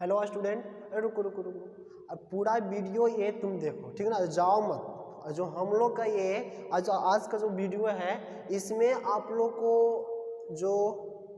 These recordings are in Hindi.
हेलो स्टूडेंट, रुको रुको रुको, अब पूरा वीडियो ये तुम देखो, ठीक है ना, जाओ मत। और जो हम लोग का ये आज का जो वीडियो है इसमें आप लोग को जो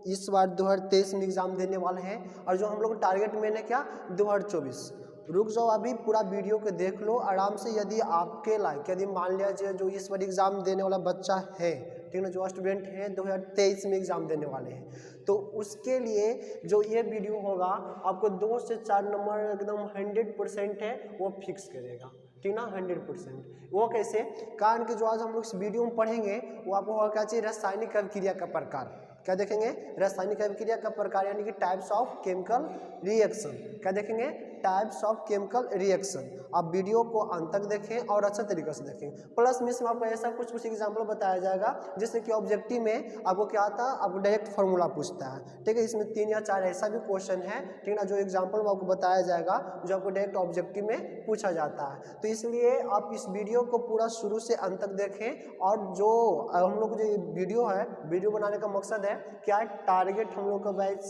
इस बार 2023 में एग्जाम देने वाले हैं और जो हम लोग टारगेट में है क्या 2024, रुक जाओ अभी पूरा वीडियो को देख लो आराम से। यदि आपके लायक यदि मान लिया जाए जो इस बार एग्जाम देने वाला बच्चा है, ठीक है, जो स्टूडेंट हैं 2023 में एग्जाम देने वाले हैं, तो उसके लिए जो ये वीडियो होगा आपको 2 से 4 नंबर एकदम 100% है वो फिक्स करेगा, ठीक ना, 100%। वो कैसे? कारण कि जो आज हम लोग इस वीडियो में पढ़ेंगे वो आपको क्या चाहिए, रासायनिक अभिक्रिया का प्रकार। क्या देखेंगे? रासायनिक अभिक्रिया का प्रकार यानी कि टाइप्स ऑफ केमिकल रिएक्शन। क्या देखेंगे? Types of chemical reaction. आप वीडियो को अंत तक देखें और अच्छा तरीके से देखें। प्लस में इसमें आपको ऐसा कुछ एग्जाम्पल बताया जाएगा जिससे कि ऑब्जेक्टिव में आपको क्या आता है, आपको डायरेक्ट फार्मूला पूछता है, ठीक है। इसमें 3 या 4 ऐसा भी क्वेश्चन है, ठीक है ना, जो एग्जाम्पल आपको बताया जाएगा जो आपको डायरेक्ट ऑब्जेक्टिव में पूछा जाता है। तो इसलिए आप इस वीडियो को पूरा शुरू से अंत तक देखें। और जो हम लोग जो वीडियो है, वीडियो बनाने का मकसद है क्या है, टारगेट हम लोग का बैच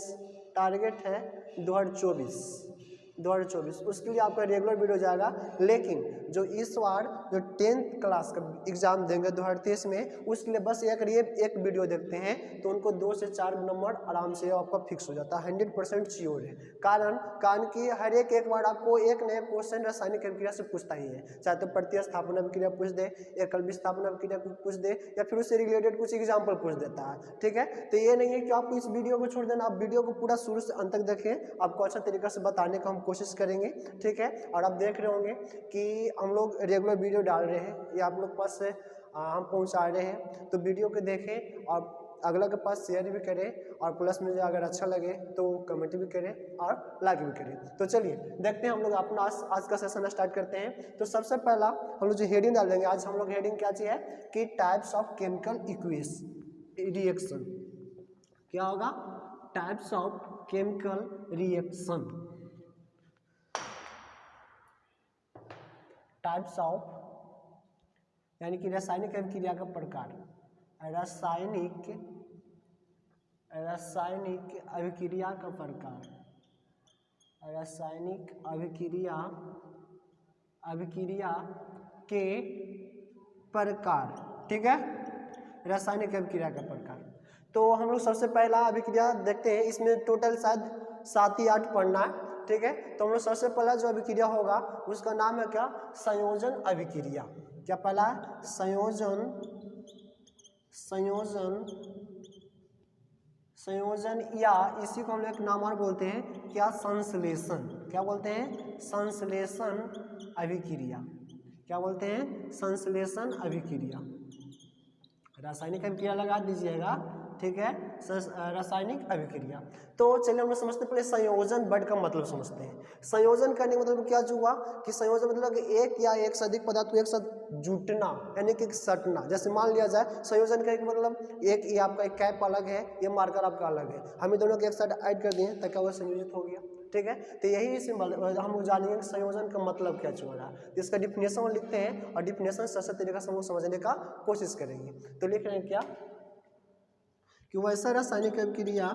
टारगेट है 2024, उसके लिए आपका रेगुलर वीडियो जाएगा। लेकिन जो इस बार जो 10th क्लास का एग्जाम देंगे 2023 में, उसके लिए बस एक वीडियो देखते हैं तो उनको 2 से 4 नंबर आराम से आपका फिक्स हो जाता है, 100% श्योर है। कारण कि हर एक बार आपको एक नया क्वेश्चन रासायनिक अभिक्रिया से पूछता ही है, चाहे तो प्रतिस्थापन अभिक्रिया पूछ दे, एकल विस्थापन अभिक्रिया पूछ दे, या फिर उससे रिलेटेड कुछ एग्जाम्पल पूछ देता है, ठीक है। तो ये नहीं है कि आपको इस वीडियो को छोड़ देना, आप वीडियो को पूरा शुरू से अंत तक देखें, आपको अच्छा तरीके से बताने का हम कोशिश करेंगे, ठीक है। और आप देख रहे होंगे कि हम लोग रेगुलर वीडियो डाल रहे हैं, ये आप लोग पास से हम पहुंचा रहे हैं, तो वीडियो को देखें और अगला के पास शेयर भी करें, और प्लस में जो अगर अच्छा लगे तो कमेंट भी करें और लाइक भी करें। तो चलिए देखते हैं हम लोग अपना आज का सेशन स्टार्ट करते हैं। तो सबसे पहला हम लोग जो हेडिंग डाल देंगे, आज हम लोग हेडिंग क्या चाहिए कि टाइप्स ऑफ केमिकल रिएक्शन। क्या होगा? Types of chemical reaction. Types of यानी कि रासायनिक अभिक्रिया का प्रकार, रासायनिक अभिक्रिया का प्रकार, रासायनिक अभिक्रिया के प्रकार, ठीक है, रासायनिक अभिक्रिया का प्रकार। तो हम लोग सबसे पहला अभिक्रिया देखते हैं, इसमें टोटल शायद 7 या 8 पढ़ना है, ठीक है। तो हम लोग सबसे पहला जो अभिक्रिया होगा उसका नाम है क्या, संयोजन अभिक्रिया। क्या पहला है? संयोजन या इसी को हम लोग एक नाम और बोलते हैं क्या, संश्लेषण। क्या बोलते हैं? संश्लेषण अभिक्रिया। क्या बोलते हैं? संश्लेषण अभिक्रिया। रासायनिक अभिक्रिया लगा दीजिएगा, ठीक है, रासायनिक अभिक्रिया। तो चलिए हम लोग समझते हैं, पहले संयोजन वर्ड का मतलब समझते हैं। संयोजन करने का मतलब क्या हुआ कि संयोजन मतलब कि एक या एक से अधिक पदार्थ को एक साथ जुटना यानी कि सटना। जैसे मान लिया जाए संयोजन करने का मतलब एक ये आपका एक कैप अलग है, ये मार्कर आपका अलग है, हम दोनों को एक साथ ऐड कर दिए तो क्या वो संयोजित हो गया, ठीक है। तो यही सिंबल हम लोग जानेंगे कि संयोजन का मतलब क्या हो रहा है। इसका डिफिनेशन लिखते हैं और डिफिनेशन सही तरीके से हम लोग समझने का कोशिश करेंगे। तो लिख रहे हैं क्या कि वैसा रासायनिक अभिक्रिया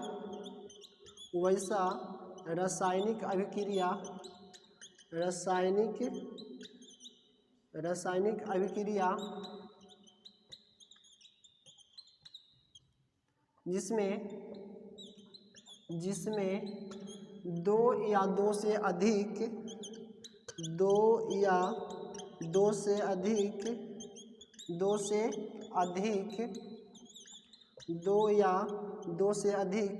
जिसमें 2 या 2 से अधिक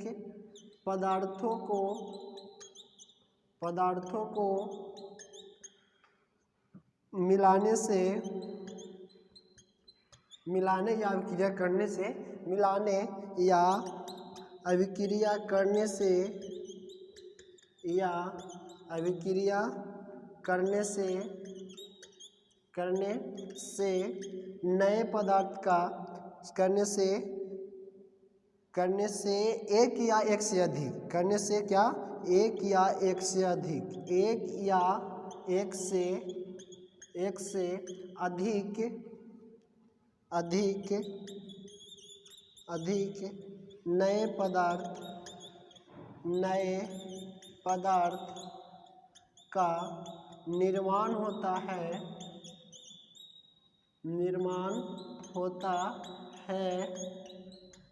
पदार्थों को मिलाने या अभिक्रिया करने से नए पदार्थ का करने से एक या एक से अधिक करने से क्या एक या एक से अधिक नए पदार्थ का निर्माण होता है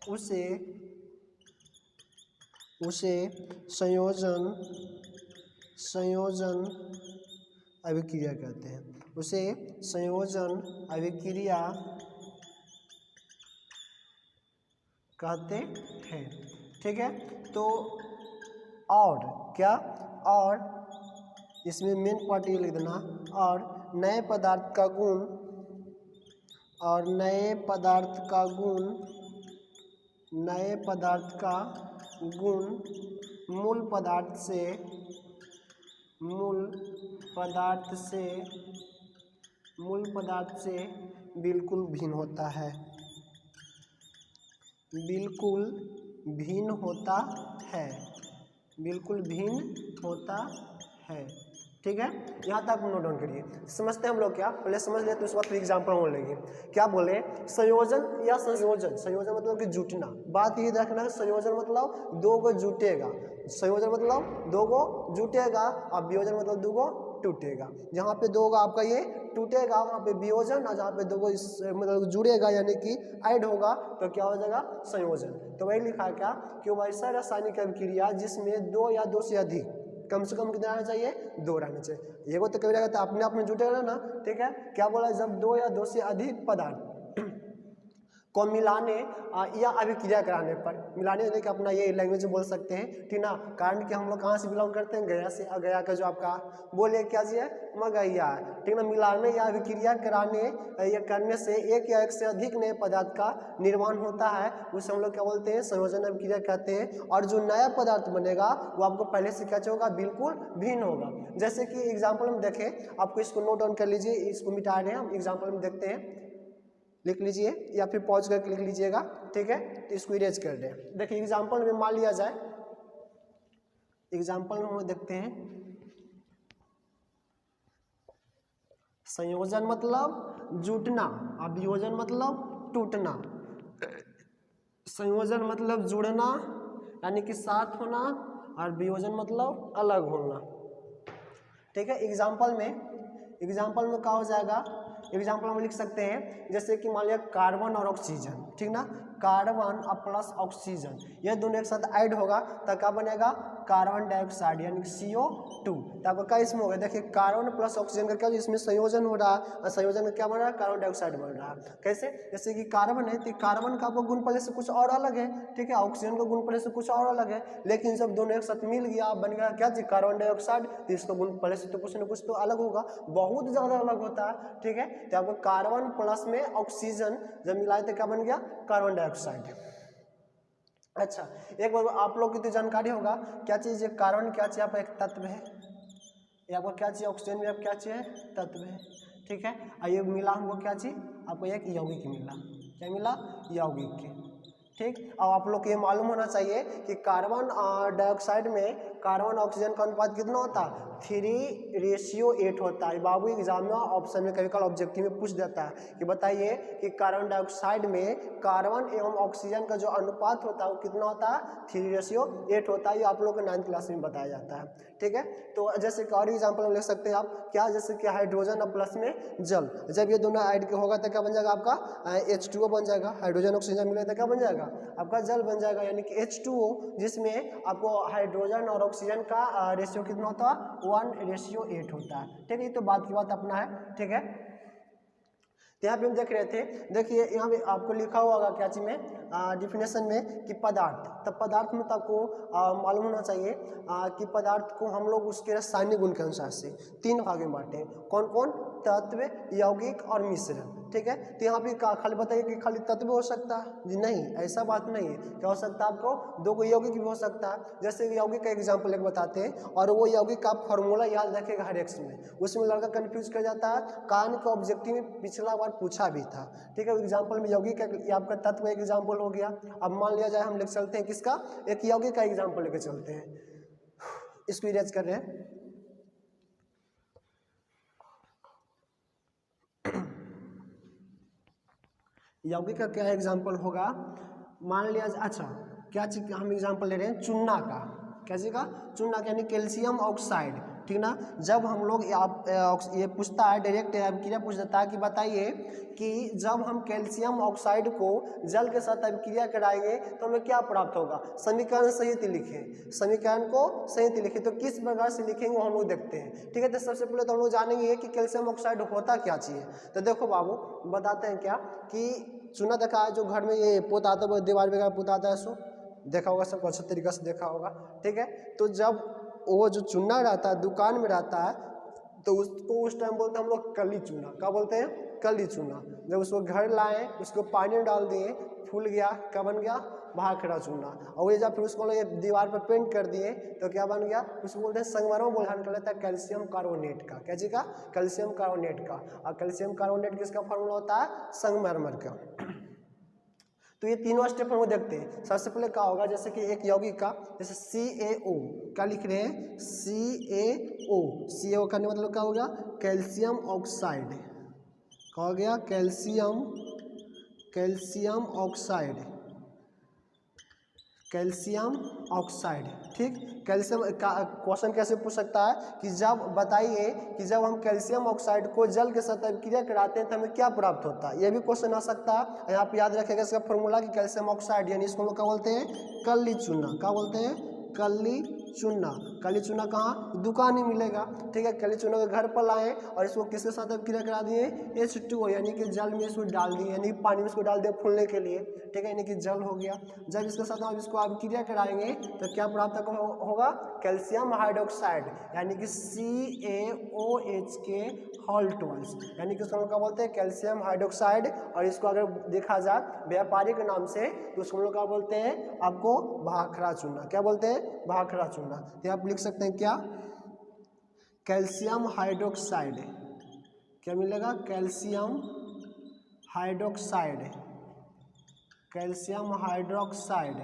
उसे संयोजन अभिक्रिया कहते हैं। उसे संयोजन अभिक्रिया कहते हैं। ठीक है, तो और क्या, और इसमें मेन पार्ट ये लिख देना, और नए पदार्थ का गुण मूल पदार्थ से बिल्कुल भिन्न होता है। ठीक है, यहाँ तक नोट डाउन करिए। समझते हैं हम लोग क्या, पहले समझ लेते हैं उसके बाद फिर एग्जाम्पल बोल लेंगे। क्या बोले, संयोजन या संयोजन मतलब कि जुटना। बात ये रखना है, संयोजन मतलब दो गो जुटेगा, और वियोजन मतलब दो गो टूटेगा। जहाँ पे दो गो आपका ये टूटेगा वहाँ पे वियोजन, और जहाँ पे दो गो मतलब जुड़ेगा यानी कि ऐड होगा तो क्या हो जाएगा, संयोजन। तो वही लिखा है क्या कि वैसा रासायनिक अभिक्रिया जिसमें दो या दो से अधिक, कम से कम कितना रहना चाहिए, दो रहना चाहिए। ये को तो कभी रहेगा तो अपने आप में जुटेगा ना। ठीक है, क्या बोला, जब दो या दो से अधिक पदार्थ को मिलाने या अभिक्रिया कराने पर, मिलाने यानी कि अपना ये लैंग्वेज बोल सकते हैं। ठीक ना, कारण कि हम लोग कहाँ से बिलोंग करते हैं, गया से। गया का जो आपका बोले क्या जी है, मगैया। ठीक ना, मिलाने या अभिक्रिया कराने या करने से एक या एक से अधिक नए पदार्थ का निर्माण होता है, उसे हम लोग क्या बोलते हैं, संयोजन अभिक्रिया कहते हैं। और जो नया पदार्थ बनेगा वो आपको पहले से क्या होगा, बिल्कुल भिन्न होगा। जैसे कि एग्जाम्पल में देखें, आपको इसको नोट डाउन कर लीजिए, इसको मिटा रहे हैं हम, एग्जाम्पल में देखते हैं, लिख लीजिए या फिर पॉज करके लिख लीजिएगा। ठीक है, तो इसको इरेज कर दें। देखिए एग्जाम्पल में मान लिया जाए, एग्जाम्पल में हम देखते हैं, संयोजन मतलब जुटना, और वियोजन मतलब टूटना। संयोजन मतलब जुड़ना यानी कि साथ होना, और वियोजन मतलब अलग होना। ठीक है, एग्जाम्पल में क्या हो जाएगा, एग्जाम्पल हम लिख सकते हैं, जैसे कि मान लिया कार्बन और ऑक्सीजन। ठीक ना, कार्बन और प्लस ऑक्सीजन ये दोनों एक साथ ऐड होगा तो क्या बनेगा, कार्बन डाइऑक्साइड यानी CO2। तो आपका क्या इसमें होगा, देखिए कार्बन प्लस ऑक्सीजन का क्या, इसमें संयोजन हो रहा है, और संयोजन का क्या बन रहा है, कार्बन डाइऑक्साइड बन रहा है। कैसे, जैसे कि कार्बन है तो कार्बन का आपको गुण पहले से कुछ और अलग है। ठीक है, ऑक्सीजन का गुण पहले से कुछ और अलग है, लेकिन जब दोनों एक साथ मिल गया बन गया क्या चीज, कार्बन डाइऑक्साइड। तो इसका गुण पहले से तो कुछ न कुछ तो अलग होगा, बहुत ज़्यादा अलग होता है। ठीक है, तो आपको कार्बन प्लस में ऑक्सीजन जब मिलाए तो क्या बन गया, कार्बन डाइऑक्साइड। अच्छा, एक बार आप लोग की तो जानकारी होगा, क्या चीज़ है कार्बन, क्या चीज़ आपका एक तत्व है, ये आपको क्या चीज़, ऑक्सीजन में आप क्या चीज़ है, तत्व है। ठीक है, ये मिला हमको क्या चीज़, आपको एक यौगिक मिला, क्या मिला, यौगिक। ठीक, अब आप लोग को ये मालूम होना चाहिए कि कार्बन डाइऑक्साइड में कार्बन ऑक्सीजन का अनुपात कितना होता है, 3:8 होता है। बाबू एग्जाम में ऑप्शन में कभी कभी ऑब्जेक्टिव में पूछ देता है कि बताइए कि कार्बन डाइऑक्साइड में कार्बन एवं ऑक्सीजन का जो अनुपात होता है वो कितना होता है, 3:8 होता है। ये आप लोग को 9th क्लास में बताया जाता है। ठीक है, तो जैसे कि और एग्जाम्पल में लिख सकते हैं आप क्या, जैसे कि हाइड्रोजन और प्लस में जल, जब ये दोनों ऐड के होगा तो क्या बन जाएगा आपका, H2O बन जाएगा। हाइड्रोजन ऑक्सीजन मिले तो क्या बन जाएगा, आपका जल बन जाएगा, यानी कि H2O, जिसमें आपको हाइड्रोजन और ऑक्सीजन का रेशियो कितना होता है, 1:8 होता है। ठीक है, ये तो बात की बात अपना है। ठीक है, तो यहाँ पे हम देख रहे थे, देखिए यहाँ पे आपको लिखा हुआ होगा क्या चीज में, डिफिनेशन में कि पदार्थ, तब पदार्थ में तो आपको मालूम होना चाहिए कि पदार्थ को हम लोग उसके रासायनिक गुण के अनुसार से 3 भाग में बांटे, कौन कौन, तत्व, यौगिक और मिश्रण। ठीक है, तो यहाँ पे खाली बताइए कि खाली तत्व हो सकता है जी, नहीं, ऐसा बात नहीं है। क्या हो सकता है, आपको 2 यौगिक भी हो सकता है। जैसे यौगिक का एग्जाम्पल एक बताते हैं, और वो यौगिक का फॉर्मूला याद रखेगा हर एक में, उसमें लड़का कंफ्यूज कर जाता है, कान का ऑब्जेक्टिव में पिछला बार पूछा भी था। ठीक है, एग्जाम्पल में यौगिक का आपका तत्व एक एग्जाम्पल हो गया। अब मान लिया जाए हम लेकर चलते हैं किसका, एक यौगिक का एग्जाम्पल लेकर चलते हैं, इसको इरेज कर रहे हैं। यौगिक का क्या एग्जाम्पल होगा, मान लिया, अच्छा क्या चीज हम एग्जाम्पल ले रहे हैं, चूना का, क्या चीज का, चूना यानी कैल्शियम ऑक्साइड। ठीक ना। जब हम लोग ये पूछता है डायरेक्ट अभिक्रिया पूछ देता है कि बताइए कि जब हम कैल्शियम ऑक्साइड को जल के साथ अभिक्रिया कराएंगे तो हमें क्या प्राप्त होगा। समीकरण सहित लिखें, समीकरण को सहित लिखें। तो किस प्रकार से लिखेंगे हम लोग देखते हैं, ठीक है। तो सबसे पहले तो हम लोग जानेंगे कि कैल्शियम ऑक्साइड होता क्या चाहिए। तो देखो बाबू बताते हैं क्या कि चूना देखा है जो घर में ये पोता आता है, दीवार वगैरह पोता आता है, सो देखा होगा, सबको अच्छे तरीके से देखा होगा, ठीक है। तो जब वो जो चूना रहता है दुकान में रहता है तो उसको उस टाइम बोलते हैं हम लोग कली चूना। क्या बोलते हैं, कली चूना। जब उसको घर लाए, उसको पानी में डाल दिए, फूल गया, क्या बन गया, भाखड़ा चूना। और ये जब फिर उसको दीवार पर पेंट कर दिए तो क्या बन गया, उसको बोलते हैं संगमरमर बोलहान कर लेता है कैल्शियम कार्बोनेट का। क्या चीज का, कैल्शियम कार्बोनेट का। और कैल्शियम कार्बोनेट किसका फॉर्मूला होता है, संगमरमर का। तो ये तीनों स्टेप हम लोग देखते हैं। सबसे पहले क्या होगा, जैसे कि एक यौगिक का, जैसे CaO क्या लिख रहे हैं, CaO। CaO का मतलब क्या हो गया, कैल्शियम ऑक्साइड। क्या हो गया, कैल्शियम ऑक्साइड, कैल्शियम ऑक्साइड, ठीक। कैल्शियम का क्वेश्चन कैसे पूछ सकता है कि जब बताइए कि जब हम कैल्शियम ऑक्साइड को जल के साथ अभिक्रिया कराते हैं तो हमें क्या प्राप्त होता है, यह भी क्वेश्चन आ सकता है। यहाँ पे याद रखेगा इसका फॉर्मूला कि कैल्शियम ऑक्साइड यानी इसको हम लोग क्या बोलते हैं, कली चूना। क्या बोलते हैं, कली चूना। कली चूना कहाँ, दुकान ही मिलेगा, ठीक है। कली चूना को घर पर लाएं और इसको किसके साथ अभिक्रिया करा दिए, H2O यानी कि जल में इसको डाल दिए, यानी पानी में इसको डाल दिया फूलने के लिए, ठीक है, यानी कि जल हो गया। जब इसके साथ हम इसको अभिक्रिया कराएंगे तो क्या प्राप्त होगा, कैल्शियम हाइड्रोक्साइड यानी कि CaOH के होल ट्वाइस, यानी कि उसको क्या बोलते हैं, कैल्शियम हाइड्रोक्साइड। और इसको अगर देखा जाए व्यापारिक नाम से तो उसको हम लोग क्या बोलते हैं, आपको भाखड़ा चूना। क्या बोलते हैं, भाखड़ा चूना। तो आप लिख सकते हैं क्या, कैल्शियम हाइड्रोक्साइड। क्या मिलेगा, calcium hydroxide, calcium hydroxide,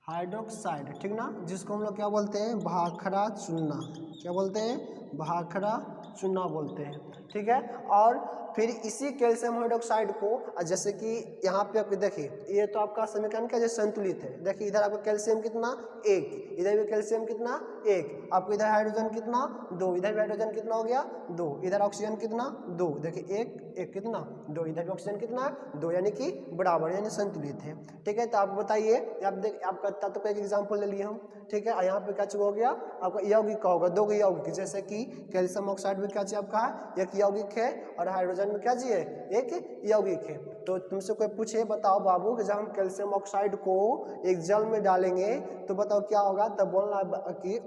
hydroxide, ठीक ना, जिसको हम लोग क्या बोलते हैं, भाखड़ा चूना। क्या बोलते हैं, भाखड़ा चूना बोलते हैं, ठीक है। और फिर इसी कैल्शियम हाइड्रोक्साइड को जैसे कि यहाँ पे आप देखिए, ये तो आपका समीकरण क्या जैसे संतुलित है। देखिए इधर आपका कैल्शियम कितना, 1, इधर भी कैल्शियम कितना, 1, आपको इधर हाइड्रोजन कितना, 2, इधर भी हाइड्रोजन कितना हो गया, 2, इधर ऑक्सीजन कितना, 2, देखिए 1 कितना, 2, इधर भी ऑक्सीजन कितना, 2, यानी कि बराबर, यानी संतुलित है, ठीक है। तो आप बताइए, आपका तत्व का एक एग्जाम्पल ले लिए हम, ठीक है। यहाँ पे क्या चीज हो गया, आपका यौगिक का होगा, 2 यौगिक, जैसे कि कैल्शियम ऑक्साइड में क्या चीज आपका है, एक यौगिक है, और हाइड्रोजन में क्या चीज है, एक यौगिक है। तो तुमसे कोई पूछे, बताओ बाबू कि जब हम कैल्शियम ऑक्साइड को एक जल में डालेंगे तो बताओ क्या होगा, तब बोलना कि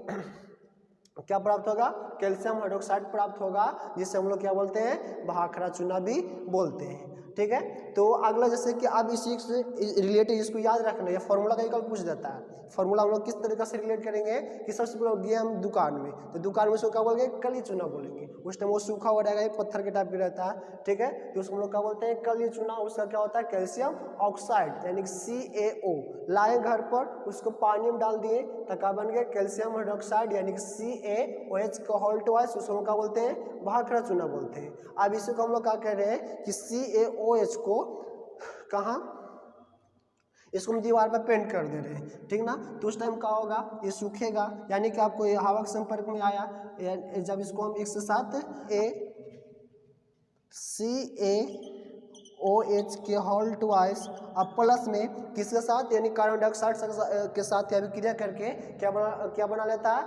क्या प्राप्त होगा, कैल्शियम हाइड्रोक्साइड प्राप्त होगा, जिसे हम लोग क्या बोलते हैं, भाखड़ा चूना भी बोलते हैं, ठीक है। तो अगला जैसे कि अब इसी से रिलेटेड इसको याद रखना है, फॉर्मूला का पूछ देता है। फॉर्मूला हम लोग किस तरीके से रिलेट करेंगे कि सबसे पहले गए हम दुकान में, तो दुकान में उसको क्या बोलेंगे, कली चूना बोलेंगे। उस टाइम वो सूखा हुआ रहेगा, एक पत्थर के टाइप का रहता है, ठीक है। तो उसको हम लोग क्या बोलते हैं, कली चूना। उसका क्या होता है, कैल्शियम ऑक्साइड यानी CaO। लाए घर पर, उसको पानी में डाल दिए तो क्या बन गया, कैल्शियम हाइड्रोक्साइड यानी कि CaOH का होल ट्वाइस, उसको क्या बोलते हैं, भाखड़ा चूना बोलते हैं। अब इसी को हम लोग क्या कह रहे हैं कि CaOH को कहाँ, इसको हम दीवार पर पेंट कर दे रहे हैं, ठीक ना। तो उस टाइम क्या होगा, ये सूखेगा, यानी कि आपको ये हवा के संपर्क में आया, जब इसको हम एक से साथ CaOH के होल ट्वाइस अब प्लस में किसके साथ, यानी कार्बन डाइऑक्साइड के साथ अभिक्रिया करके क्या बना लेता है,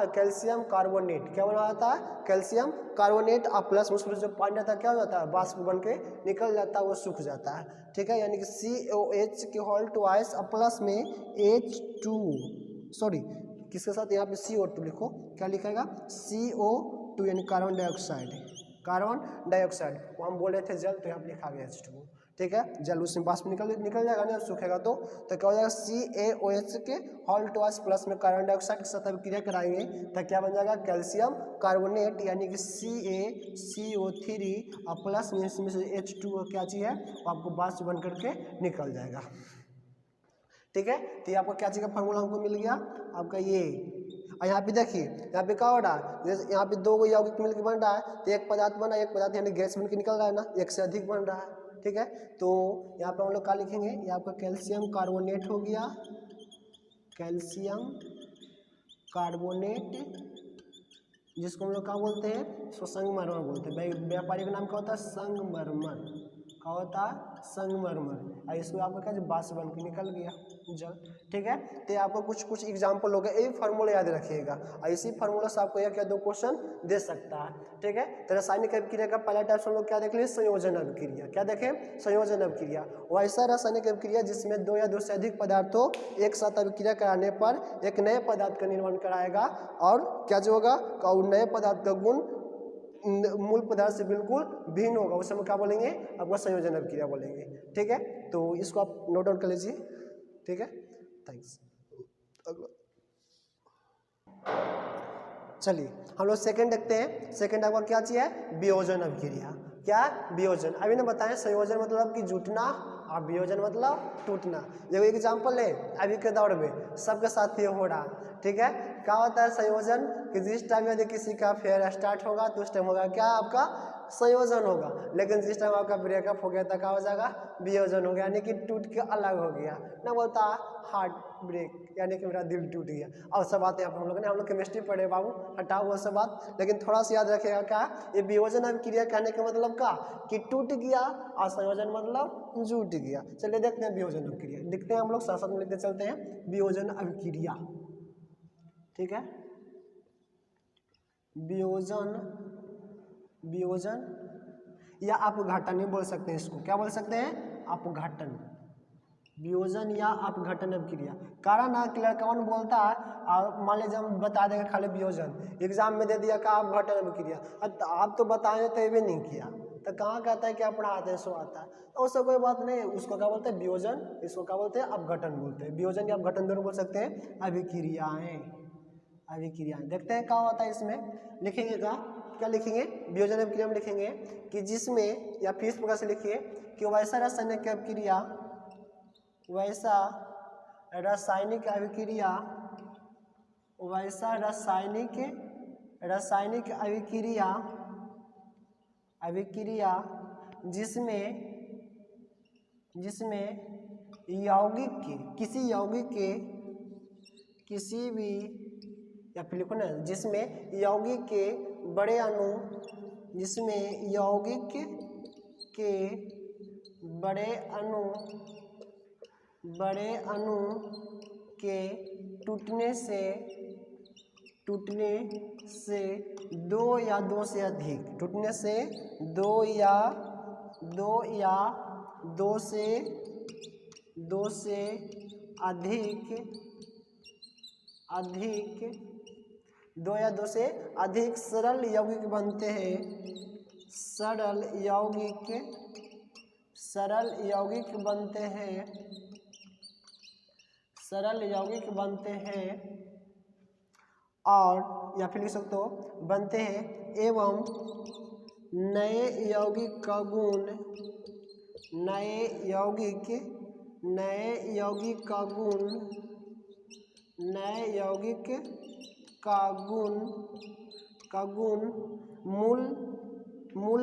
कैल्शियम कार्बोनेट। क्या बना लेता है, कैल्शियम कार्बोनेट। और प्लस उसमें जो पानी रहता है क्या हो जाता है, वाष्प बन के निकल जाता है, वो सूख जाता है, ठीक है। यानी कि CaOH के होल ट्वाइस और प्लस में H2, सॉरी किसके साथ, यहाँ पे CO2 लिखो, क्या लिखेगा, CO2 यानी कार्बन डाइऑक्साइड, कार्बन डाइऑक्साइड। वो हम बोल रहे थे जल, तो यहाँ पे लिखा गया H2, ठीक है। जल उसमें वाष्प निकल जाएगा ना, सूखेगा तो क्या हो जाएगा, CaOH के होल ट्वाइस प्लस में कार्बन डाइऑक्साइड के साथ अभिक्रिया कराएंगे तो क्या बन जाएगा, कैल्शियम कार्बोनेट यानी कि CaCO3 और प्लस में इसमें से H2O क्या चीज़ है, वो आपको वाष्प बन करके निकल जाएगा, ठीक है। तो ये आपका क्या चीज़ का फार्मूला हमको मिल गया, आपका ये। और यहाँ पे देखिए, यहाँ पे क्या हो रहा है, जैसे यहाँ पे 2 यौगिक मिलकर बन रहा है, तो एक पदार्थ बना, एक पदार्थ यानी गैस बन के निकल रहा है ना, एक से अधिक बन रहा है, ठीक है। तो यहाँ पे हम लोग क्या लिखेंगे, ये आपका कैल्शियम कार्बोनेट हो गया, कैल्शियम कार्बोनेट, जिसको हम लोग क्या बोलते हैं, इसको संगमरमर बोलते हैं। व्यापारिक नाम क्या होता है, संगमरमर। क्या होता है, संगमरमर। और इसको आपका क्या बास बन के निकल गया जल। ठीक है, तो आपको कुछ एग्जाम्पल हो गए, ये फार्मूला याद रखिएगा और इसी फार्मूला से आपको एक या दो क्वेश्चन दे सकता है। ठीक है, तो रासायनिक अभिक्रिया का पहला टाइप हम लोग क्या देख लिए, संयोजन अभिक्रिया। क्या देखें, संयोजन अभिक्रिया। वैसा रासायनिक अभिक्रिया जिसमें दो या दो से अधिक पदार्थों एक साथ अभिक्रिया कराने पर एक नए पदार्थ का निर्माण कराएगा और क्या जो होगा, और नए पदार्थ का गुण मूल पदार्थ से बिल्कुल भिन्न होगा, उस समय क्या बोलेंगे, आपका संयोजन अभिक्रिया बोलेंगे। ठीक है, तो इसको आप नोट डाउन कर लीजिए। ठीक है, थैंक्स। चलिए हम लोग सेकंड देखते हैं। सेकंड आपका क्या चीज है, वियोजन अभिक्रिया। क्या, वियोजन। अभी ना बताएं, संयोजन मतलब कि जुटना और वियोजन मतलब टूटना। देखो एग्जाम्पल है, अभी के दौर में सबके साथ ये हो रहा। ठीक है, क्या होता है संयोजन, कि जिस टाइम यदि किसी का फेयर स्टार्ट होगा तो उस टाइम होगा क्या, आपका संयोजन होगा। लेकिन जिस टाइम आपका ब्रेकअप हो गया तो क्या हो जाएगा, वियोजन हो गया, यानी कि टूट के अलग हो गया ना, बोलता हार्ट ब्रेक, यानी कि मेरा दिल टूट गया। और सब बातें हम लोग केमिस्ट्री पढ़े बाबू, हटाओ वो सब बात। लेकिन थोड़ा सा याद रखेगा क्या, ये वियोजन अभिक्रिया कहने का मतलब क्या, कि टूट गया, और संयोजन मतलब जुट गया। चलिए देखते हैं वियोजन अभिक्रिया, लिखते हैं हम लोग साथ साथ में लिखते चलते हैं, वियोजन अभिक्रिया। ठीक है, वियोजन या अपघटन भी बोल सकते हैं इसको। क्या बोल सकते हैं, अपघटन। वियोजन या अपघटन अभिक्रिया। कारण ना कि लड़का कौन बोलता है, और मान लीजिए हम बता देंगे खाली वियोजन, एग्जाम में दे दिया का अपघटन अभिक्रिया, आप तो बताए तो भी नहीं किया, तो कहाँ कहता है क्या पढ़ाते हैं, सो आता है। तो उससे कोई बात नहीं, उसको क्या बोलते हैं, वियोजन, इसको क्या बोलते हैं, अपघटन बोलते हैं। वियोजन या अपघटन दोनों बोल सकते हैं। अभिक्रियाएं, अभिक्रियाएं देखते हैं क्या होता है इसमें। लिखेंगे क्या लिखेंगे, वियोजन अभिक्रिया में लिखेंगे कि जिसमें, या फिर इस प्रकार से लिखिए कि वैसा रासायनिक अभिक्रिया, वैसा रासायनिक अभिक्रिया, वैसा रासायनिक अभिक्रिया जिसमें यौगिक के, किसी भी, या फिर लिखो ना, जिसमें यौगिक के बड़े अणु, जिसमें यौगिक के बड़े अणु के टूटने से दो या दो से अधिक, टूटने से दो या दो से अधिक सरल यौगिक बनते हैं, सरल यौगिक बनते हैं और, या फिर लिख सकते हो, बनते हैं एवं नए यौगिक का गुण मूल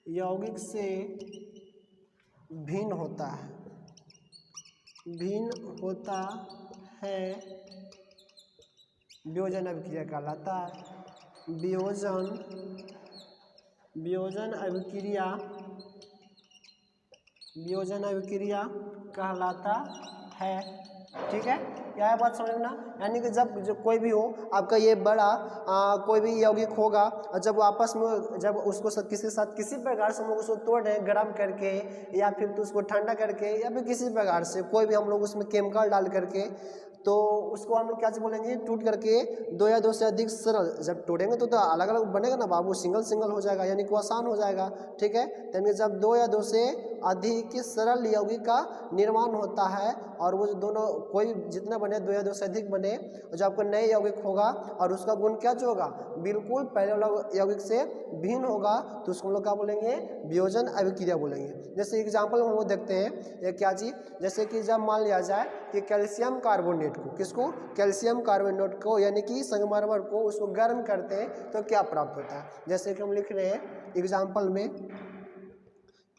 यौगिक से भिन्न होता है, वियोजन अभिक्रिया कहलाता है। वियोजन अभिक्रिया कहलाता है। ठीक है, क्या है बात समझना, यानी कि जब जो कोई भी हो आपका ये बड़ा कोई भी यौगिक होगा, और जब आपस में, जब उसको किसी प्रकार से हम लोग उसको तोड़ रहे हैं गर्म करके, या फिर तो उसको ठंडा करके, या फिर किसी प्रकार से कोई भी हम लोग उसमें केमिकल डाल करके, तो उसको हम लोग क्या से बोलेंगे, टूट करके दो या दो से अधिक सरल, जब तोड़ेंगे तो अलग अलग बनेगा ना बाबू, सिंगल हो जाएगा, यानी कि आसान हो जाएगा। ठीक है, यानी जब दो या दो से अधिक सरल यौगिक का निर्माण होता है, और वो दोनों कोई जितना बने, दो या दो से अधिक बने, जब आपको नए यौगिक होगा और उसका गुण क्या जो होगा, बिल्कुल पहले वाला यौगिक से भिन्न होगा, तो उसको हम लोग क्या बोलेंगे, वियोजन अभिक्रिया बोलेंगे। जैसे एग्जाम्पल हम वो देखते हैं, ये क्या चीज़, जैसे कि जब मान लिया जाए कि कैल्शियम कार्बोनेट को, किसको, कैल्शियम कार्बोनेट को, यानी कि संगमरमर को, उसको गर्म करते हैं तो क्या प्राप्त होता है। जैसे कि हम लिख रहे हैं एग्जाम्पल में,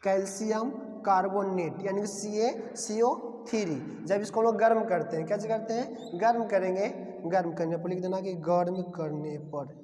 कैल्शियम कार्बोनेट यानी कि CO 3। जब इसको हम लोग गर्म करते हैं, कैसे करते हैं, गर्म करेंगे, गर्म करने पर लिख देना कि गर्म करने पर,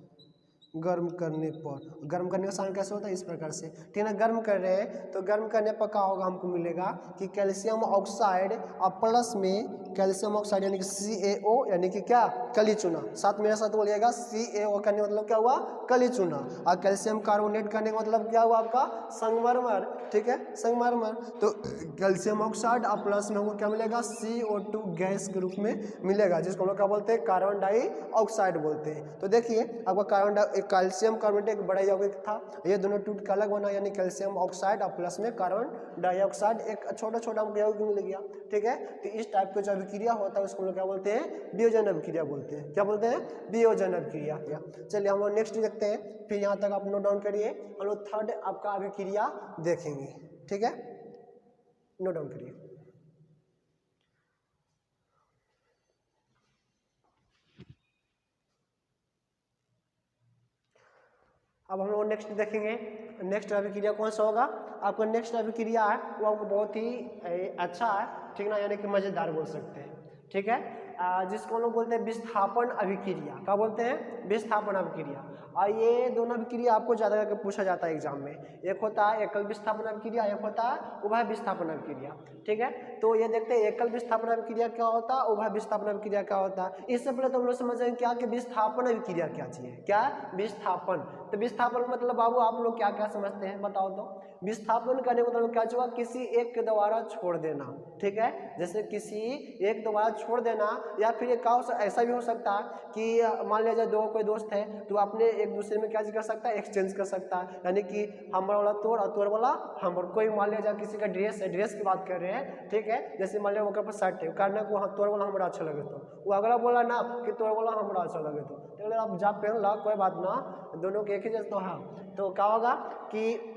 गर्म करने पर। गर्म करने का साइन कैसे होता है, इस प्रकार से, ठीक है ना। गर्म कर रहे हैं तो गर्म करने पर क्या होगा, हमको मिलेगा कि कैल्शियम ऑक्साइड और प्लस में कैल्शियम ऑक्साइड यानी कि CaO यानी कि क्या, कली चूना। साथ मेरे साथ बोलिएगा, CaO करने का मतलब क्या हुआ, कली चूना। और कैल्शियम कार्बोनेट करने का मतलब क्या हुआ आपका, संगमरमर, ठीक है, संगमरमर। तो कैल्शियम ऑक्साइड और प्लस में हमको क्या मिलेगा, CO2 गैस के रूप में मिलेगा, जिसको हम लोग क्या बोलते हैं, कार्बन डाइऑक्साइड बोलते हैं। तो देखिए आपका कैल्शियम कार्बोनेट एक बड़ा यौगिक था, ये दोनों टूट के अलग बना, यानी कैल्शियम ऑक्साइड और प्लस में कार्बन डाइऑक्साइड, एक छोटा छोटा यौगिक मिल गया, ठीक है। तो इस टाइप का जो अभिक्रिया होता है उसको हम लोग क्या बोलते हैं, वियोजन अभिक्रिया बोलते हैं। क्या बोलते हैं, वियोजन अभिक्रिया। चलिए हम लोग नेक्स्ट देखते हैं, फिर यहाँ तक आप नोट डाउन करिए, हम लोग थर्ड आपका अभिक्रिया देखेंगे, ठीक है, नोट डाउन करिए। अब हम लोग नेक्स्ट देखेंगे, नेक्स्ट अभिक्रिया कौन सा होगा, आपका नेक्स्ट अभिक्रिया है वो आपको बहुत ही अच्छा है, ठीक ना, यानी कि मज़ेदार बोल सकते हैं, ठीक है। जिसको हम लोग बोलते हैं विस्थापन अभिक्रिया। क्या बोलते हैं, विस्थापन अभिक्रिया। और ये दोनों अभिक्रिया आपको ज़्यादा करके पूछा जाता है एग्जाम में। एक होता है एकल विस्थापन अभिक्रिया, एक होता है उभय विस्थापन अभिक्रिया, ठीक है। तो ये देखते हैं एकल विस्थापन अभिक्रिया क्या होता है, उभय विस्थापन अभिक्रिया क्या होता है। इससे पहले तो हम लोग समझेंगे क्या कि विस्थापन अभिक्रिया क्या चीज़ है, क्या विस्थापन। तो विस्थापन मतलब बाबू आप लोग क्या क्या समझते हैं बताओ तो। विस्थापन करने का मतलब क्या हुआ, किसी एक के द्वारा छोड़ देना, ठीक है। जैसे किसी एक द्वारा छोड़ देना, या फिर एक ऐसा भी हो सकता है कि मान लिया जाए दो कोई दोस्त है तो अपने एक दूसरे में क्या कर सकता है, एक्सचेंज कर सकता है, यानी कि हमारा वाला तोड़ और तोड़ वाला हमर। कोई मान लिया जाए किसी का ड्रेस है, ड्रेस की बात कर रहे हैं, ठीक है। जैसे मान लिया वो पर शर्ट है, करने को तोड़ वाला हमारा अच्छा लगे तो वो अगला बोला ना कि तोड़ वाला हमारा अच्छा लगे तो अगर आप जा पहन ला कोई बात ना, दोनों के एक ही जैसे तो है। तो क्या होगा कि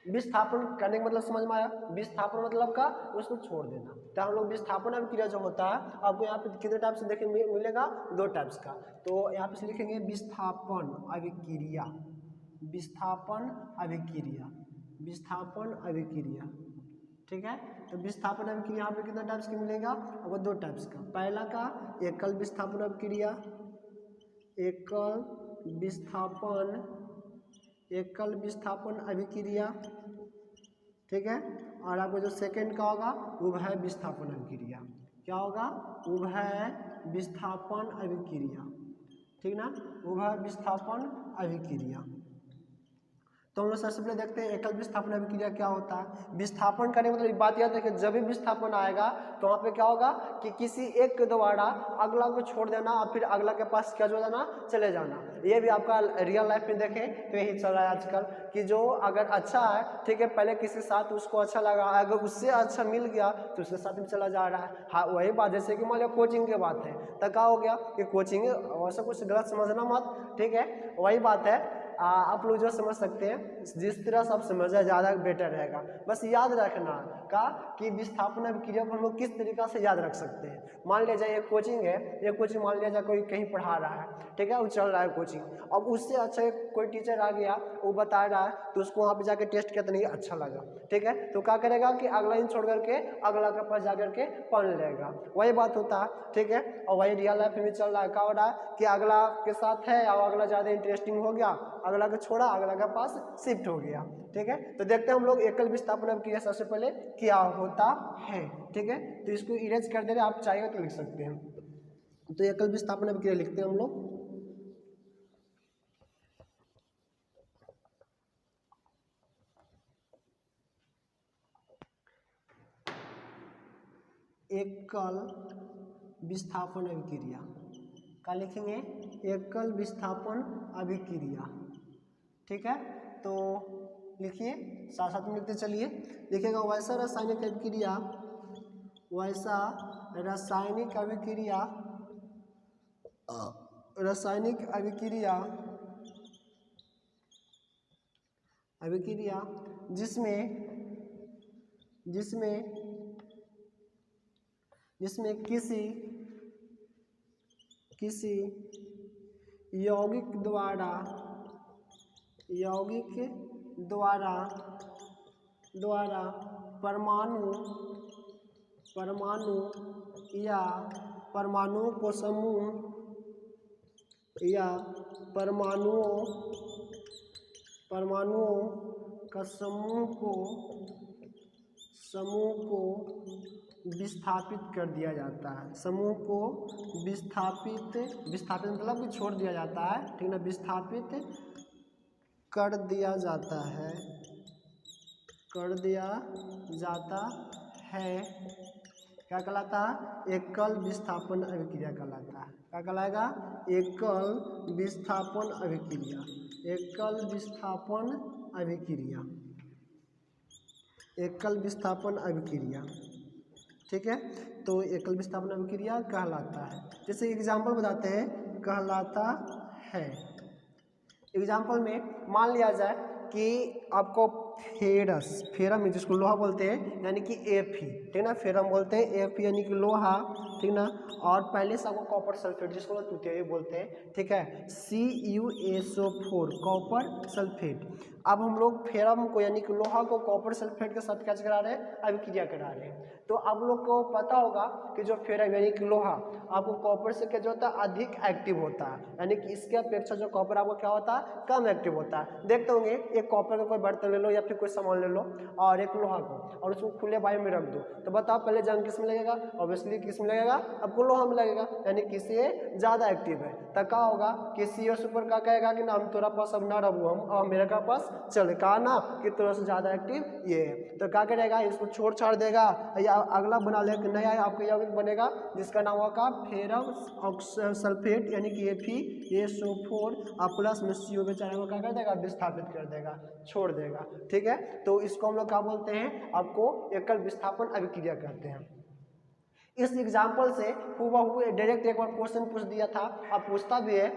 विस्थापन करने का मतलब समझ में आया, विस्थापन मतलब का उसको छोड़ देना। तो हम लोग विस्थापन अभिक्रिया जो होता है आपको यहाँ पे कितने टाइप से देखने मिलेगा, 2 टाइप्स का। तो यहाँ पे लिखेंगे विस्थापन अभिक्रिया, विस्थापन अभिक्रिया, विस्थापन अभिक्रिया, ठीक है। तो विस्थापन अभिक्रिया यहाँ पे कितना टाइप्स का मिलेगा, आपको 2 टाइप्स का। पहला का एकल विस्थापन अभिक्रिया, एकल विस्थापन, एकल विस्थापन अभिक्रिया, ठीक है। और आपको जो सेकंड का होगा उभय विस्थापन अभिक्रिया। क्या होगा, उभय विस्थापन अभिक्रिया, ठीक ना, उभय विस्थापन अभिक्रिया। तो हम लोग सबसे पहले देखते हैं एकल विस्थापन अभिक्रिया क्या होता है। विस्थापन करने मतलब बात याद रखिए, जब भी विस्थापन आएगा तो वहाँ पे क्या होगा कि किसी एक के द्वारा अगला को छोड़ देना और फिर अगला के पास क्या जो जाना, चले जाना। ये भी आपका रियल लाइफ में देखें तो यही चल रहा है आजकल कि जो अगर अच्छा है, ठीक है, पहले किसी साथ उसको अच्छा लगा, अगर उससे अच्छा मिल गया तो उसके साथ में चला जा रहा है। हाँ वही बात, जैसे कि मान लिया कोचिंग की बात है तो क्या हो गया कि कोचिंग वैसा कुछ गलत समझना मत, ठीक है। वही बात है, आप लोग जो समझ सकते हैं जिस तरह से आप समझे ज़्यादा बेटर रहेगा। बस याद रखना का कि विस्थापन अभिक्रिया को हम लोग किस तरीका से याद रख सकते हैं। मान लिया जाए एक कोचिंग है, ये कोचिंग मान लिया जाए कोई कहीं पढ़ा रहा है, ठीक है, वो चल रहा है कोचिंग। अब उससे अच्छा कोई टीचर आ गया वो बता रहा है तो उसको वहाँ पे जाके टेस्ट किया तो नहीं अच्छा लगा, ठीक है। तो क्या करेगा कि अगला दिन छोड़ करके अगला के पास जा करके पढ़ लेगा। वही बात होता है, ठीक है। और वही रियल लाइफ में चल रहा है, क्या हो रहा है कि अगला के साथ है और अगला ज़्यादा इंटरेस्टिंग हो गया, अगला को छोड़ा अगला के पास शिफ्ट हो गया, ठीक है। तो देखते हैं हम लोग एकल विस्थापन अभिक्रिया सबसे पहले क्या होता है, ठीक है। तो इसको इरेज कर दे रहे, आप चाहिए तो लिख सकते हैं। तो एकल विस्थापन अभिक्रिया लिखते हैं हम लोग। एकल विस्थापन अभिक्रिया क्या लिखेंगे, एकल विस्थापन अभिक्रिया, ठीक है। तो लिखिए, साथ साथ में लिखते चलिए। लिखेगा वैसा रासायनिक अभिक्रिया, वैसा रासायनिक अभिक्रिया, रासायनिक अभिक्रिया, अभिक्रिया जिसमें जिसमें जिसमें किसी किसी यौगिक द्वारा परमाणु परमाणु या परमाणुओं को समूह या परमाणुओं का समूह को विस्थापित कर दिया जाता है। समूह को विस्थापित मतलब कि छोड़ दिया जाता है, ठीक ना, विस्थापित कर दिया जाता है, क्या कहलाता है? एकल विस्थापन अभिक्रिया कहलाता है। क्या कहलाएगा? एकल विस्थापन अभिक्रिया। ठीक है, तो एकल विस्थापन अभिक्रिया कहलाता है। जैसे एग्जाम्पल बताते हैं, कहलाता है। एग्जाम्पल में मान लिया जाए कि आपको फेरम जिसको लोहा बोलते हैं, यानी कि Fe, ठीक ना, फेरम बोलते हैं, Fe यानी कि लोहा, ठीक ना, और पहले से आपको कॉपर सल्फेट जिसको लोग तूतिया बोलते हैं, ठीक है, CuSO4 कॉपर सल्फेट। अब हम लोग फेरम को यानी कि लोहा को कॉपर सल्फेट के साथ क्या करा रहे हैं? अभिक्रिया करा रहे हैं। तो आप लोग को पता होगा कि जो फेरम यानी कि लोहा आपको कॉपर से क्या जो होता है? अधिक एक्टिव होता है, यानी कि इसके अपेक्षा जो कॉपर आपको क्या होता है? कम एक्टिव होता है। देखते होंगे एक कॉपर का कोई बर्तन ले लो या फिर कोई सामान ले लो और एक लोहा को, और उसको खुले वायु में रख दो, तो बताओ पहले जंग किस में लगेगा? ऑब्वियसली किस में लगेगा? आपको लोहा में लगेगा, यानी किसी ज़्यादा एक्टिव है। तो क्या होगा? किसी और सुपर का कहेगा कि ना हम तोरा पास अब ना रहू, हम मेरे का पास चले, कहा ना कि तोरा से ज़्यादा एक्टिव ये है। तो क्या करेगा? इसको छोड़ छाड़ देगा या अगला बना लेगा, नया आपका यौगिक बनेगा जिसका नाम होगा फेरम सल्फेट यानी कि FeSO4 प्लस में CO बेचारे को क्या कर देगा? विस्थापित कर देगा, छोड़ देगा। ठीक है, तो इसको हम लोग क्या बोलते हैं? आपको एकल विस्थापन अभिक्रिया कहते हैं। इस एग्जाम्पल से हूबहू डायरेक्ट एक बार क्वेश्चन पूछ दिया था, अब पूछता भी है,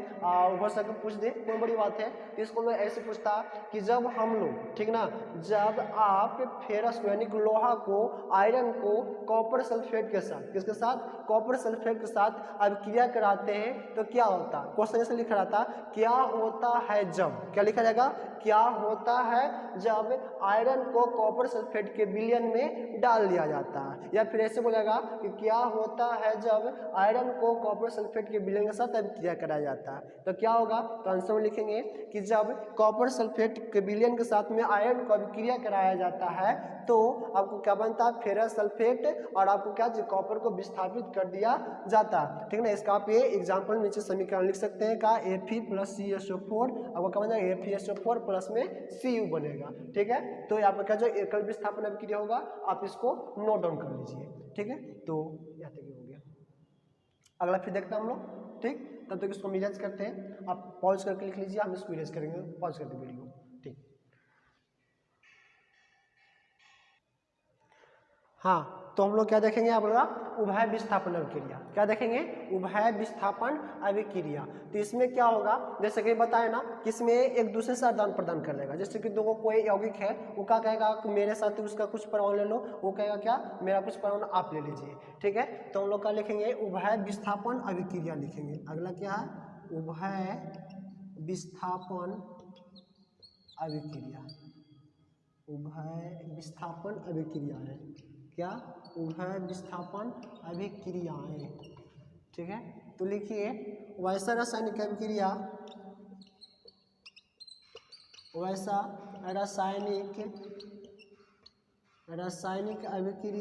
हो सके पूछ दे, कोई बड़ी बात है। तो इसको मैं ऐसे पूछता कि जब हम लोग, ठीक ना, जब आप फेरस को यानी कि लोहा को, आयरन को कॉपर सल्फेट के साथ, किसके साथ? कॉपर सल्फेट के साथ अभिक्रिया कराते हैं तो क्या होता? क्वेश्चन ऐसे लिखा रहा था, क्या होता है जब, क्या लिखा जाएगा? क्या होता है जब आयरन को कॉपर सल्फेट के विलयन में डाल दिया जाता है, या फिर ऐसे बोलेगा कि क्या होता है जब आयरन को कॉपर सल्फेट के विलयन के साथ अभिक्रिया कराया जाता है। तो क्या होगा? तो आंसर में लिखेंगे कि जब कॉपर सल्फेट के विलयन के साथ में आयरन को अभिक्रिया कराया जाता है तो आपको क्या बनता है? फेरस सल्फेट, और आपको क्या? कॉपर को विस्थापित कर दिया जाता है। ठीक ना, इसका आप ये एग्जाम्पल नीचे समीकरण लिख सकते हैं का Fe प्लस CSO4 आपको क्या बन जाएगा? FeSO4 प्लस में Cu बनेगा। ठीक है, तो यहाँ पर क्या जो एकल विस्थापन अभिक्रिया होगा आप इसको नोट डाउन कर लीजिए। ठीक है, तो यहाँ तक हो गया। अगला फिर देखते हैं हम लोग। ठीक, तब तक इसको इरेज करते हैं, आप पॉज करके लिख लीजिए, हम इसको इरेज करेंगे पॉज करके वीडियो। ठीक, हाँ, तो हम लोग क्या देखेंगे? आप लोग उभय विस्थापन अभिक्रिया, क्या देखेंगे? उभय विस्थापन अभिक्रिया। तो इसमें क्या होगा? जैसे कि बताए ना कि इसमें एक दूसरे से आदान प्रदान कर लेगा। जैसे कि दो कोई यौगिक है, वो क्या कहेगा कि मेरे साथ उसका कुछ परमाणु ले लो, वो कहेगा क्या? मेरा कुछ परमाणु आप ले लीजिए। ठीक है, तो हम लोग क्या लिखेंगे? उभय विस्थापन अभिक्रिया लिखेंगे। अगला क्या है? उभय विस्थापन अभिक्रिया। उभय विस्थापन अभिक्रिया है क्या? उभय विस्थापन अभिक्रियाएं। ठीक है, तो लिखिए वैसा रासायनिक अभिक्रिया, वैसा रासायनिक अभिक्रिया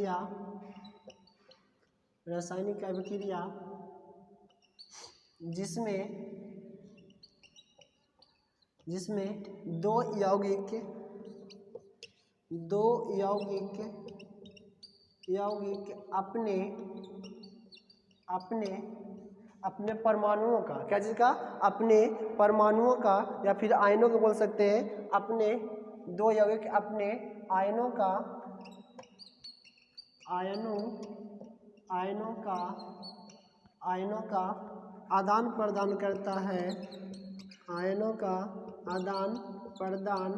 जिसमें दो यौगिक अपने परमाणुओं का, क्या चीज का? अपने परमाणुओं का, या फिर आयनों को बोल सकते हैं, अपने दो यौगिक अपने आयनों का आदान प्रदान करता है, आयनों का आदान प्रदान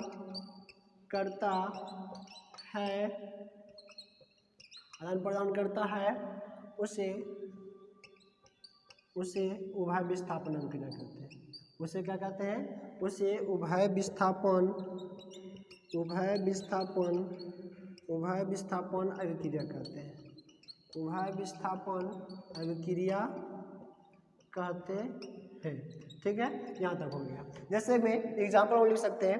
करता है, उसे उभय विस्थापन अभिक्रिया कहते हैं। उसे क्या कहते हैं? उसे उभय विस्थापन अभिक्रिया कहते हैं। उभय विस्थापन अभिक्रिया कहते हैं। ठीक है, यहाँ तक हो गया। जैसे में एग्जाम्पल हम लिख सकते हैं,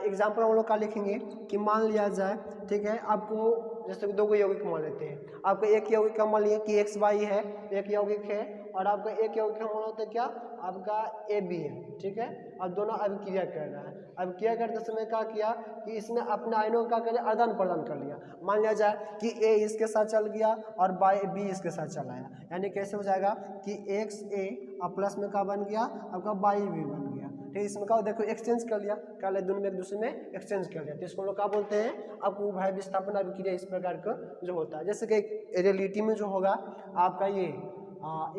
एग्जाम्पल हम लोग का लिखेंगे कि मान लिया जाए, ठीक है, आपको जैसे दो यौगिक मान लेते हैं, आपको एक यौगिक का मान लिया कि XY है, एक यौगिक है, और आपका एक यौगिक का मान होता है क्या, आपका AB है। ठीक है, अब दोनों अभिक्रिया कर रहा है। अभिक्रिया करते समय क्या किया कि इसने अपने आयनों का क्या आदान प्रदान कर लिया। मान लिया जाए कि A इसके साथ चल गया और B इसके साथ चला आया, यानी कैसे हो जाएगा कि XA और प्लस में क्या बन गया, आपका B बन गया। ठीक, इसमें क्या देखो एक्सचेंज कर लिया, क्या दोनों में एक दूसरे में एक्सचेंज कर लिया, तो इसको लोग क्या बोलते हैं, आपको उभय विस्थापन अभिक्रिया इस प्रकार का जो होता है। जैसे कि रियलिटी में जो होगा आपका ये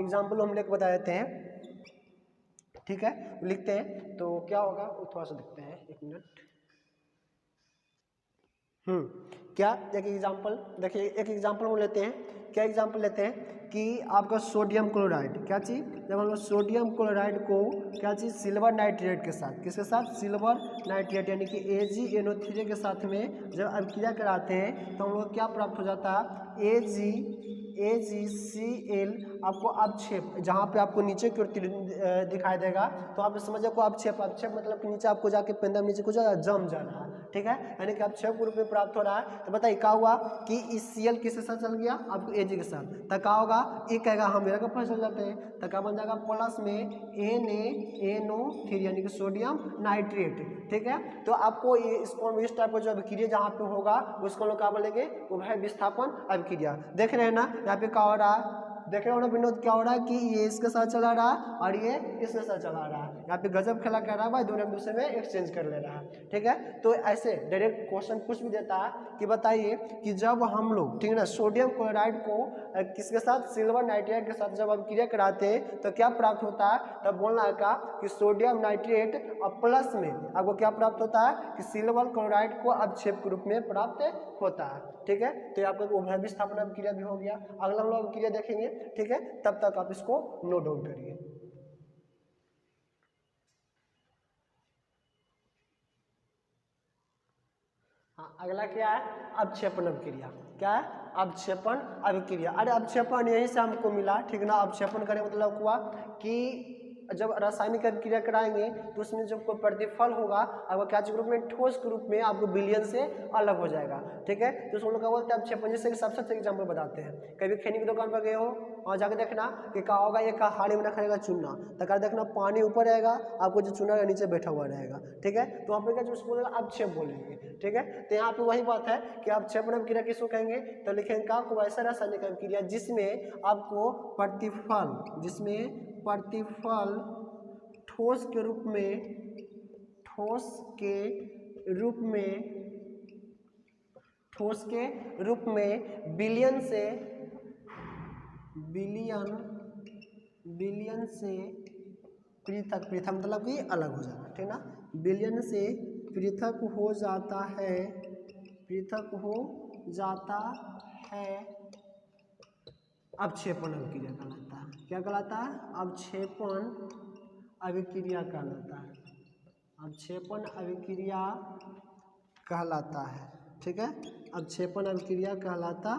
एग्जाम्पल हम लेकर बता देते हैं। ठीक है, लिखते हैं तो क्या होगा वो थोड़ा सा देखते हैं, एक मिनट। क्या एक एग्जाम्पल देखिए, एक एग्जाम्पल हम लेते हैं। क्या एग्जाम्पल लेते हैं कि आपका सोडियम क्लोराइड, क्या चीज़, जब हम लोग सोडियम क्लोराइड को क्या चीज़ सिल्वर नाइट्रेट के साथ, किसके साथ, सिल्वर नाइट्रेट यानी कि AgNO3 के साथ में जब अभिक्रिया कराते हैं तो हम लोग क्या प्राप्त हो जाता है, AgCl आपको अवक्षेप, जहाँ पे आपको नीचे की ओर दिखाई देगा तो आप समझो को अवक्षेप, अवक्षेप मतलब कि नीचे आपको जाके पेंदम नीचे कुछ जम जाना है। ठीक है, यानी कि अवक्षेप के रूप में प्राप्त हो रहा है। तो बताइए क्या हुआ कि इस Cl किसके साथ चल गया, आपको Ag के साथ, तो क्या होगा, ये कहेगा हम मेरा कपड़ा चल जाते हैं, तो क्या बन जाएगा, प्लस में NaNO3 यानी कि सोडियम नाइट्रेट। ठीक है, तो आपको इसको इस टाइप का जो अभिक्रिया जहाँ पे होगा उसको लोग क्या बोलेंगे, उभय विस्थापन अभिक्रिया। देख रहे हैं ना यहाँ पे क्या हो रहा है, देख रहे हो ना विनोद, क्या हो रहा है कि ये इसके साथ चला रहा है और ये इसके साथ चला रहा है। यहाँ पे गजब खेला कर रहा है भाई, दोनों एक दूसरे में एक्सचेंज कर ले रहा है। ठीक है, तो ऐसे डायरेक्ट क्वेश्चन पूछ भी देता है कि बताइए कि जब हम लोग, ठीक है ना, सोडियम क्लोराइड को किसके साथ, सिल्वर नाइट्रेट के साथ जब अभिक्रिया कराते हैं तो क्या प्राप्त होता है, तब बोलना है का कि सोडियम नाइट्रेट और प्लस में आपको क्या प्राप्त होता है कि सिल्वर क्लोराइड को अवक्षेप के रूप में प्राप्त होता है। ठीक है, तो आपका उभय विस्थापन अभिक्रिया भी हो गया। अगला हम लोग अभिक्रिया देखेंगे। ठीक है, तब तक आप इसको नोट डाउन करिए। हाँ, अगला क्या है, अवक्षेपण अभिक्रिया। क्या है, अवक्षेपण अभिक्रिया। अरे अवक्षेपण यहीं से हमको मिला, ठीक ना। अवक्षेपण करने मतलब हुआ कि जब रासायनिक अभिक्रिया कराएंगे तो उसमें जो कोई प्रतिफल होगा आपको क्या के रूप में, ठोस के रूप में आपको विलयन से अलग हो जाएगा। ठीक है, तो उसको लोग क्या बोलते हैं, अवक्षेपण। जैसे कि सबसे अच्छा एग्जाम्पल बताते हैं, कभी खैनी की दुकान पर गए हो, वहाँ जाकर देखना कि क्या होगा, एक हाड़ी में रखा रहेगा चूना, तो क्या देखना पानी ऊपर रहेगा, आपको जो चूना नीचे बैठा हुआ रहेगा। ठीक है, तो वहाँ पर क्या उसको अवक्षेप बोलेंगे। ठीक है, तो यहाँ पे वही बात है कि अवक्षेपण अभिक्रिया किसको कहेंगे, तो लिखेंगे का को ऐसा रासायनिक अभिक्रिया जिसमें आपको प्रतिफल, जिसमें प्रतिफल ठोस के रूप में, ठोस के रूप में, ठोस के रूप में विलयन से, विलयन, विलयन से पृथक, पृथक मतलब कि अलग हो जाना। ठीक ना, विलयन से पृथक हो जाता है, पृथक हो जाता है, अवक्षेपण अभिक्रिया कहलाता है। क्या कहलाता है, अवक्षेपण अभिक्रिया कहलाता है, अवक्षेपण अभिक्रिया कहलाता है। ठीक है, अवक्षेपण अभिक्रिया कहलाता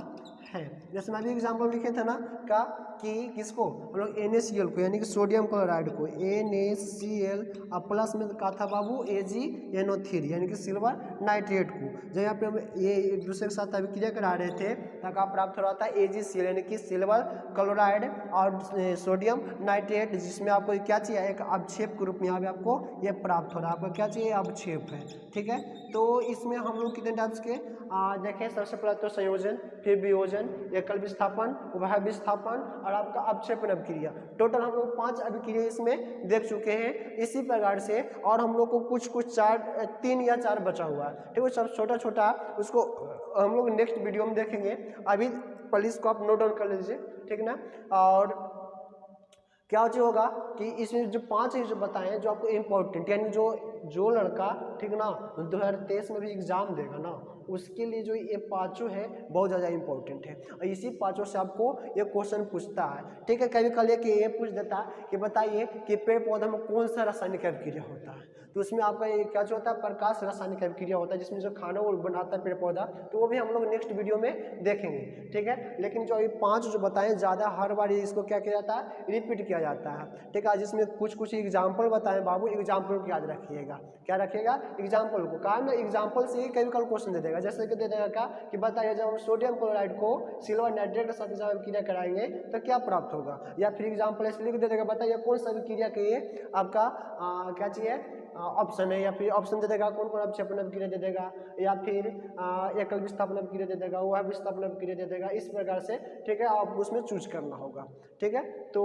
है। जैसे मैं भी एग्जाम्पल लिखे थे ना का कि किसको, हम लोग NaCl को यानी कि सोडियम क्लोराइड को NaCl और प्लस में कहा था बाबू AgNO3 यानी कि सिल्वर नाइट्रेट को, जब यहाँ पे हम ये एक दूसरे के साथ अभिक्रिया करा रहे थे तब का प्राप्त हो रहा था AgCl यानी कि सिल्वर क्लोराइड और सोडियम नाइट्रेट, जिसमें आपको क्या चाहिए, एक अवक्षेप के रूप में यहाँ पे आपको ये प्राप्त हो रहा है। आपको क्या चाहिए, अवक्षेप है। ठीक है, तो इसमें हम लोग कितने टाइप्स के देखें, सबसे पहले तो संयोजन, फिर वियोजन, एकल विस्थापन, उभय विस्थापन और आपका अवक्षेपण अभिक्रिया। टोटल हम लोग 5 अभिक्रिया इसमें देख चुके हैं। इसी प्रकार से और हम लोग को कुछ 3 या 4 बचा हुआ है। ठीक है, सब छोटा छोटा, उसको हम लोग नेक्स्ट वीडियो में देखेंगे। अभी प्लीज को आप नोट डाउन कर लीजिए। ठीक ना, और क्या चीज होगा कि इसमें जो 5 जो बताएं जो आपको इम्पोर्टेंट, यानी जो लड़का, ठीक ना, 2023 में भी एग्जाम देगा ना, उसके लिए जो ये 5 है बहुत ज़्यादा इंपॉर्टेंट है। और इसी 5 से आपको ये क्वेश्चन पूछता है। ठीक है, कभी कल कि ये पूछ देता कि बताइए कि पेड़ पौधा में कौन सा रासायनिक अभिक्रिया होता है, तो उसमें आपका ये क्या जो होता है प्रकाश रासायनिक अभिक्रिया होता है, जिसमें जो खाना वो बनाता है पेड़ पौधा, तो वो भी हम लोग नेक्स्ट वीडियो में देखेंगे, ठीक है। लेकिन जो ये 5 जो बताएं ज़्यादा हर बार इसको क्या किया जाता है, रिपीट किया जाता है, ठीक है। जिसमें कुछ कुछ एग्जाम्पल बताएं बाबू, एग्जाम्पल को याद रखिएगा, क्या रखिएगा, एग्जाम्पल को, कारण एग्जाम्पल से ही कभी कल क्वेश्चन दे देगा। जैसे कि दे देगा क्या कि बताइए जब हम सोडियम क्लोराइड को सिल्वर नाइट्रेट के साथ जब अभिक्रिया कराएंगे तो क्या प्राप्त होगा, या फिर एग्जाम्पल ऐसे लिख दे देगा बताइए कौन सा अभिक्रिया के लिए आपका क्या चाहिए ऑप्शन है, या फिर ऑप्शन दे देगा कौन कौन अभिक्षेपण अभिक्रिया दे देगा, या फिर एकल विस्थापन अभिक्रिया दे देगा, वह विस्थापन अभिक्रिया दे देगा, इस प्रकार से, ठीक है। आप उसमें चूज करना होगा, ठीक है। तो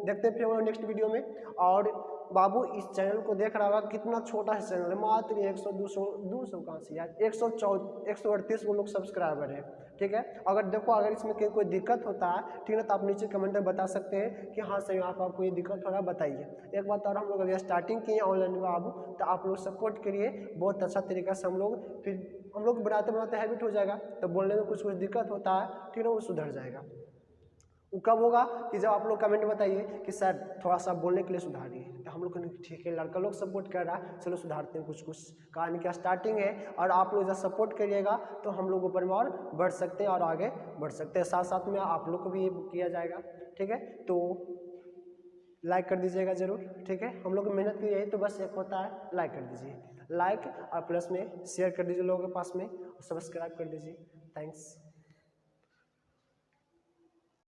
देखते हैं फिर हम लोग नेक्स्ट वीडियो में। और बाबू इस चैनल को देख रहा होगा, कितना छोटा सा चैनल है, मात्र 100 200 कहाँ से यार, 138 को लोग सब्सक्राइबर है, ठीक है। अगर देखो अगर इसमें कोई दिक्कत होता है, ठीक है, तो आप नीचे कमेंट में बता सकते हैं कि हाँ सही आपको ये दिक्कत हो रहा है, बताइए। एक बात और, हम लोग अभी स्टार्टिंग किए ऑनलाइन बाबू, तो आप लोग सपोर्ट करिए बहुत अच्छा तरीका से। हम लोग बनाते बनाते हैबिट हो जाएगा, तो बोलने में कुछ दिक्कत होता है, ठीक है, वो सुधर जाएगा। वो कब होगा कि जब आप लोग कमेंट बताइए कि सर थोड़ा सा बोलने के लिए सुधारिए, तो हम लोग को ठीक है लड़का लोग सपोर्ट कर रहा है, चलो सुधारते हैं कुछ कुछ, कहानी का स्टार्टिंग है। और आप लोग जब सपोर्ट करिएगा तो हम लोग ऊपर में और बढ़ सकते हैं और आगे बढ़ सकते हैं, साथ साथ में आप लोग को भी ये किया जाएगा, ठीक है। तो लाइक कर दीजिएगा ज़रूर, ठीक है। हम लोग मेहनत की यही तो बस एक होता है, लाइक कर दीजिए, लाइक और प्लस में शेयर कर दीजिए लोगों के पास में, और सब्सक्राइब कर दीजिए। थैंक्स।